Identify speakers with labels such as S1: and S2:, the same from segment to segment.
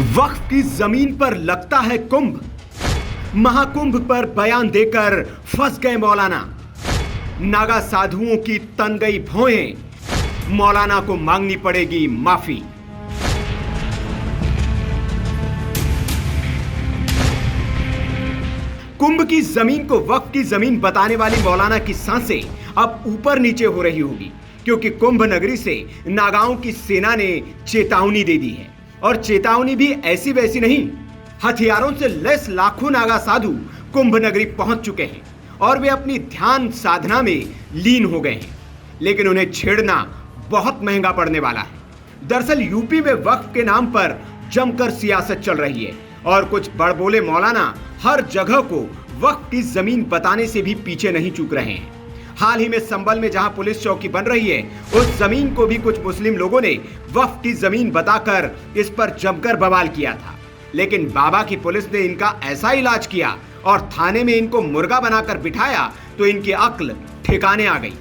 S1: वक्फ की जमीन पर लगता है कुंभ। महाकुंभ पर बयान देकर फंस गए मौलाना। नागा साधुओं की तन गई भौहें। मौलाना को मांगनी पड़ेगी माफी। कुंभ की जमीन को वक्फ की जमीन बताने वाली मौलाना की सांसें अब ऊपर नीचे हो रही होगी, क्योंकि कुंभ नगरी से नागाओं की सेना ने चेतावनी दे दी है। और चेतावनी भी ऐसी वैसी नहीं, हथियारों से लैस लाखों नागा साधु कुंभ नगरी पहुंच चुके हैं और वे अपनी ध्यान साधना में लीन हो गए हैं। लेकिन उन्हें छेड़ना बहुत महंगा पड़ने वाला है। दरअसल यूपी में वक्फ के नाम पर जमकर सियासत चल रही है और कुछ बड़बोले मौलाना हर जगह को वक्फ की जमीन बताने से भी पीछे नहीं चूक रहे हैं। हाल ही में संभल में जहां पुलिस चौकी बन रही है, उस जमीन को भी कुछ मुस्लिम लोगों ने वक्फ की जमीन बताकर इस पर जमकर बवाल किया था। लेकिन बाबा की पुलिस ने इनका ऐसा इलाज किया और थाने में इनको मुर्गा बनाकर बिठाया तो इनकी अक्ल ठिकाने आ गई।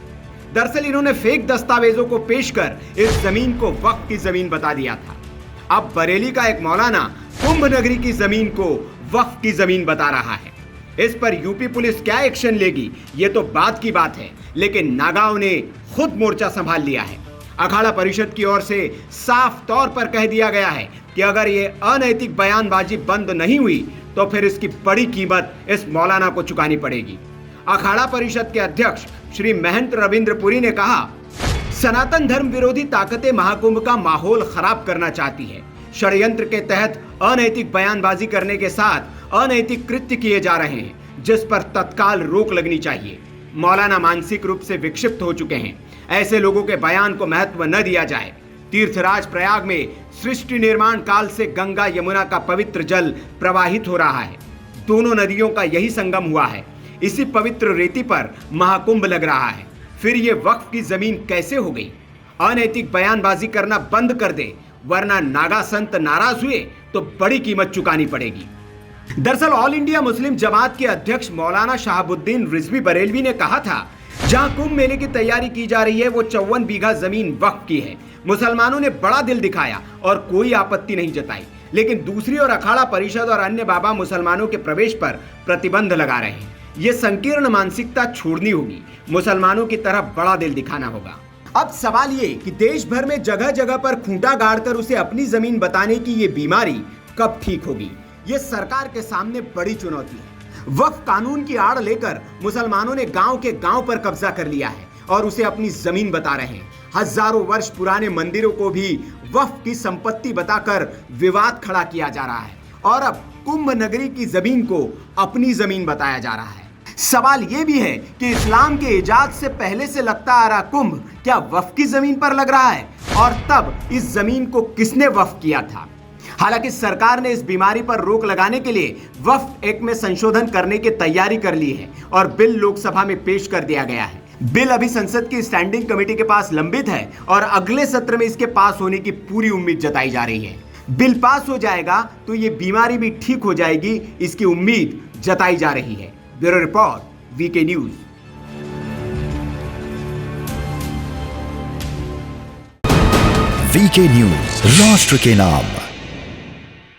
S1: दरअसल इन्होंने फेक दस्तावेजों को पेश कर इस जमीन को वक्फ की जमीन बता दिया था। अब बरेली का एक मौलाना कुंभ नगरी की जमीन को वक्फ की जमीन बता रहा है। इस पर यूपी पुलिस क्या एक्शन लेगी, ये तो बात की बात है, लेकिन नागाओं ने खुद मोर्चा संभाल लिया है। अखाड़ा परिषद की ओर से साफ तौर पर कह दिया गया है कि अगर ये अनैतिक बयानबाजी बंद नहीं हुई तो फिर इसकी बड़ी कीमत इस मौलाना को चुकानी पड़ेगी। अखाड़ा परिषद के अध्यक्ष श्री महंत रविंद्रपुरी ने कहा, सनातन धर्म विरोधी ताकतें महाकुंभ का माहौल खराब करना चाहती है। षड्यंत्र के तहत अनैतिक बयानबाजी करने के साथ अनैतिक कृत्य किए जा रहे हैं, जिस पर तत्काल रोक लगनी चाहिए। मौलाना मानसिक रूप से विक्षिप्त हो चुके हैं। ऐसे लोगों के बयान को महत्व न दिया जाए। तीर्थराज प्रयाग में सृष्टि निर्माण काल से गंगा यमुना का पवित्र जल प्रवाहित हो रहा है। दोनों नदियों का यही संगम हुआ है। इसी पवित्र रेती पर महाकुंभ लग रहा है। फिर ये वक्फ की जमीन कैसे हो गई? अनैतिक बयानबाजी करना बंद कर दे, वरना नागा संत नाराज हुए तो बड़ी कीमत चुकानी पड़ेगी। दरअसल ऑल इंडिया मुस्लिम जमात के अध्यक्ष मौलाना शहाबुद्दीन रिजवी बरेलवी ने कहा था, जहां कुंभ मेले की तैयारी की जा रही है वो 54 बीघा जमीन वक्फ की है। मुसलमानों ने बड़ा दिल दिखाया और कोई आपत्ति नहीं जताई, लेकिन दूसरी ओर अखाड़ा परिषद और अन्य बाबा मुसलमानों के प्रवेश पर प्रतिबंध लगा रहे हैं। ये संकीर्ण मानसिकता छोड़नी होगी। मुसलमानों की तरफ बड़ा दिल दिखाना होगा। अब सवाल ये कि देश भर में जगह जगह पर खूंटा गाड़कर उसे अपनी जमीन बताने की ये बीमारी कब ठीक होगी? ये सरकार के सामने बड़ी चुनौती है। वक्फ कानून की आड़ लेकर मुसलमानों ने गांव के गांव पर कब्जा कर लिया है और उसे अपनी जमीन बता रहे हैं। हजारों वर्ष पुराने मंदिरों को भी वक्फ की संपत्ति बताकर विवाद खड़ा किया जा रहा है और अब कुंभ नगरी की जमीन को अपनी जमीन बताया जा रहा है। सवाल यह भी है कि इस्लाम के इजाद से पहले से लगता आ रहा कुंभ क्या वक्फ की जमीन पर लग रहा है? और तब इस जमीन को किसने वक्फ किया था? हालांकि सरकार ने इस बीमारी पर रोक लगाने के लिए वक्फ एक्ट में संशोधन करने की तैयारी कर ली है और बिल लोकसभा में पेश कर दिया गया है। बिल अभी संसद की स्टैंडिंग कमेटी के पास लंबित है और अगले सत्र में इसके पास होने की पूरी उम्मीद जताई जा रही है। बिल पास हो जाएगा तो ये बीमारी भी ठीक हो जाएगी, इसकी उम्मीद जताई जा रही है। Bureau report, VK news.
S2: VK news, राष्ट्र के नाम।